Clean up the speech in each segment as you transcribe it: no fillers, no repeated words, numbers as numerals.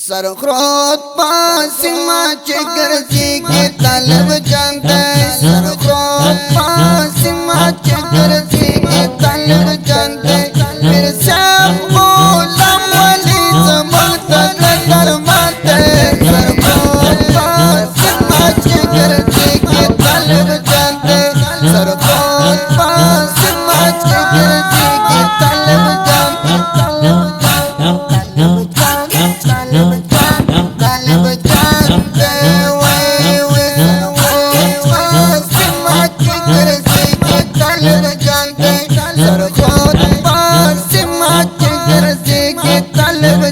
सरख्रोत पासिमा चगरजी के तलब जानते सरख्रोत पासिमा चगरजी के तलब जानते मेरे सब बोलम वाली जमान तक दरमाते सरख्रोत पासिमा चगरजी के तलब जानते सरख्रोत पासिमा चगरजी के तलब जानते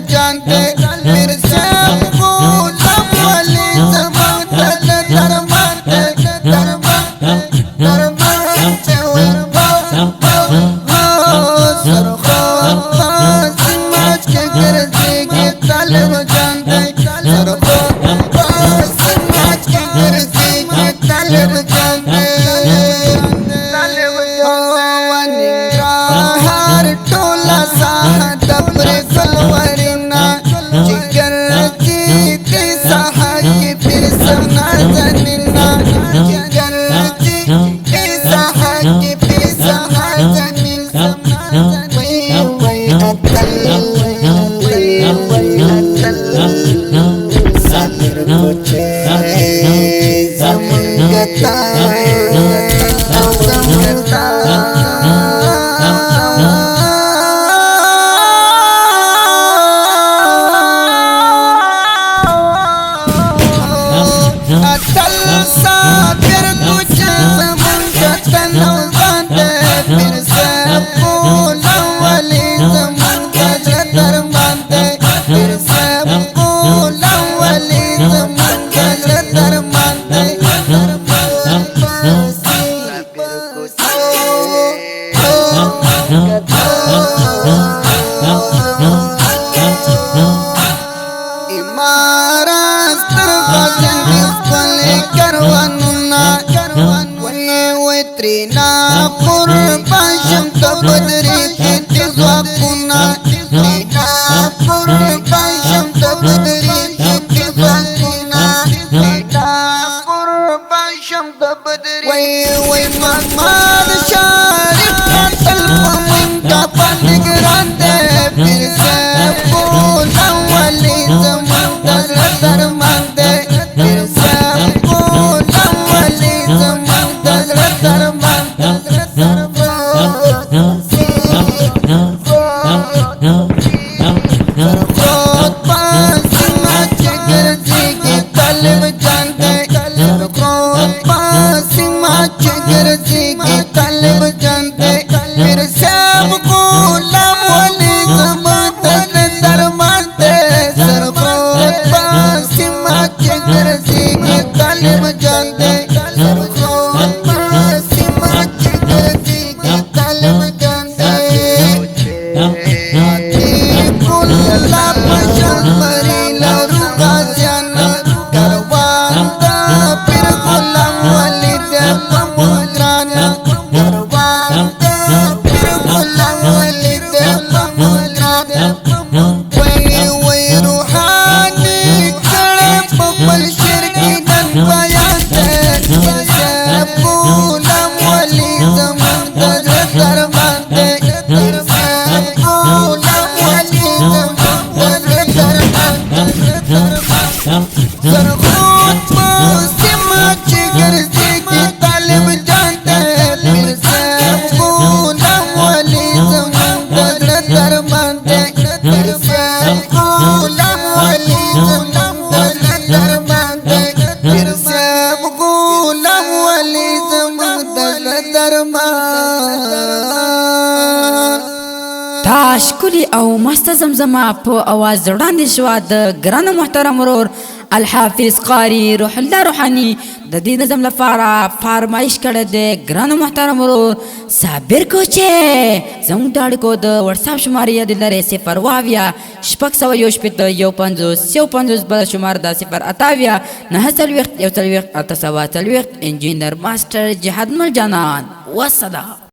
जानते मेरे सब गुलाम वाली ज़बान दरमाते सिमाज के गर्जे के तलब जानते सिमाज के गर्जे के तलब जानते हर टोला सा दबरे सलवरिना जिगर जी के सहा के फिर सना जमीना जिगर जी के सहा के फिर सहा जमीन वही अकल सागर कुछे जमगता सागर कुछ जमगता नौबाते फिर सब गुलाम वाली जमगता दरमाते फिर सब गुलाम वाली जमगता दरमाते Trina pur passion to badri khiti zwapuna Trina pur passion to badri khiti zwapuna Trina pur passion to badri way mamad sharif atal pamin ka panigrante fir se gulam wali zaman darmante fir se gulam wali zaman सरख्रोत पासिमा चगरजी के तलब जानते सरख्रोत पासिमा चगरजी के तलब जानते मेरे सब गुलाम वाली ज़बान दरमाते सरख्रोत पासिमा चगरजी के तलब जानते सरख्रोत पासिमा चगरजी के तलब जानते सरख्रोत पासिमा चगरजी के तलब जानते फिर सब गुलाम वाली ज़बान दरमाते फिर सब गुलाम वाली ज़बान दरमाते फिर सब गुलाम वाली ज़बान दरमाते تاشکلی او مست زمزمه په आवाज وړاندې شو د ګران محترم ورور الحافظ قاری روح الله روحانی د دې نظم لپاره فرمایش کړی دی ګران محترم ورور صابر کوچه زموږ د اړیکو د واتساپ شمارې یاد لرئ 0 شپږ بل شمار د 0 اتاویا 9 انجینر ماستر جهاد مل جانان والسلام.